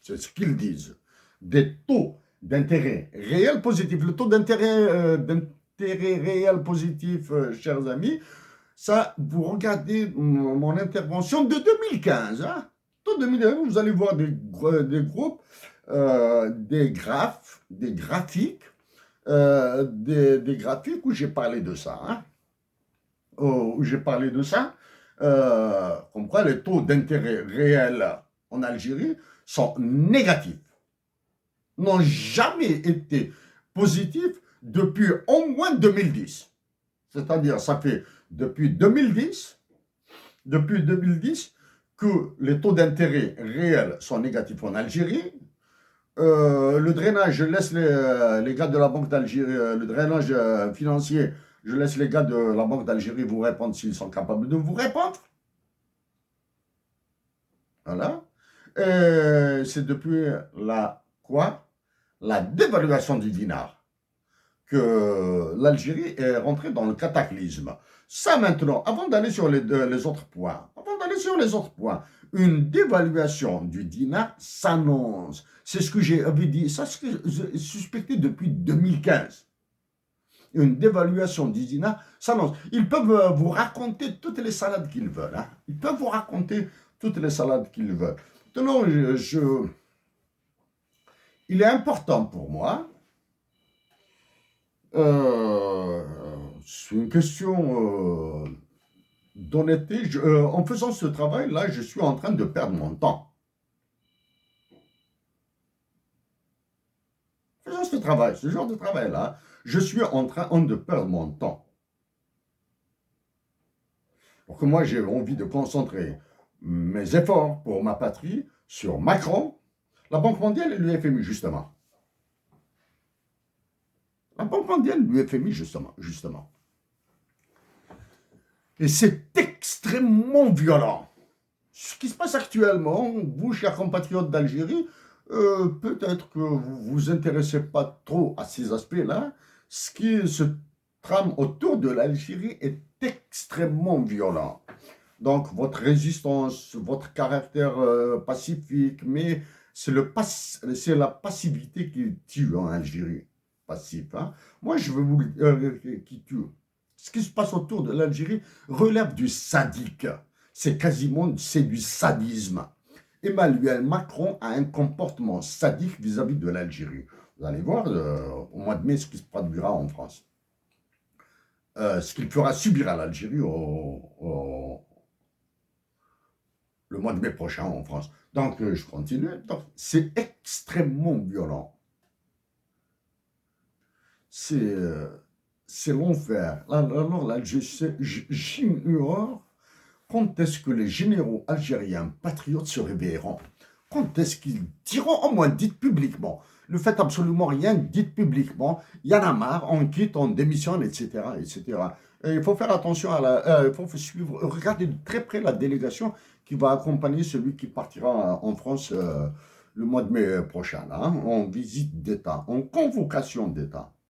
c'est ce qu'ils disent, des taux d'intérêt réel positif. Le taux d'intérêt réel positif, chers amis, ça, vous regardez mon intervention de 2015. Hein? De 2015, vous allez voir des groupes, des graphiques, des graphiques où j'ai parlé de ça. Hein? Où j'ai parlé de ça. Comme quoi les taux d'intérêt réels en Algérie sont négatifs. N'ont jamais été positifs depuis au moins 2010. C'est-à-dire, ça fait depuis 2010 que les taux d'intérêt réels sont négatifs en Algérie. Le drainage, je laisse les gars de la Banque d'Algérie, le drainage financier, je laisse les gars de la Banque d'Algérie vous répondre s'ils sont capables de vous répondre. Voilà. C'est depuis la dévaluation du dinar que l'Algérie est rentrée dans le cataclysme. Ça maintenant, avant d'aller sur les autres points, une dévaluation du dinar s'annonce. C'est ce que j'ai dit, ça c'est ce que j'ai suspecté depuis 2015. Une dévaluation du dinar s'annonce. Ils peuvent vous raconter toutes les salades qu'ils veulent. Hein. Ils peuvent vous raconter toutes les salades qu'ils veulent. Maintenant, il est important pour moi, c'est une question d'honnêteté. En faisant ce travail-là, je suis en train de perdre mon temps. Faisant ce genre de travail-là, je suis en train de perdre mon temps. Donc moi, j'ai envie de concentrer mes efforts pour ma patrie sur Macron, la Banque mondiale et le FMI, justement. La Banque mondiale et le FMI, justement. Et c'est extrêmement violent. Ce qui se passe actuellement, vous, chers compatriotes d'Algérie, peut-être que vous ne vous intéressez pas trop à ces aspects-là. Ce qui se trame autour de l'Algérie est extrêmement violent. Donc, votre résistance, votre caractère pacifique, mais c'est la passivité qui tue en Algérie. Passif. Hein? Moi, je veux vous qui tue. Ce qui se passe autour de l'Algérie relève du sadique. C'est du sadisme. Emmanuel Macron a un comportement sadique vis-à-vis de l'Algérie. Vous allez voir au mois de mai ce qui se produira en France. Ce qu'il fera subir à l'Algérie le mois de mai prochain en France. Donc, je continue. C'est extrêmement violent. C'est l'enfer. Alors là, j'ignore quand est-ce que les généraux algériens patriotes se réveilleront. Quand est-ce qu'ils diront, au moins dites publiquement, ne faites absolument rien, dites publiquement, il y en a marre, on quitte, on démissionne, etc. etc. Et il faut faire attention il faut suivre, regarder de très près la délégation qui va accompagner celui qui partira en France le mois de mai prochain, hein, en visite d'État, en convocation d'État.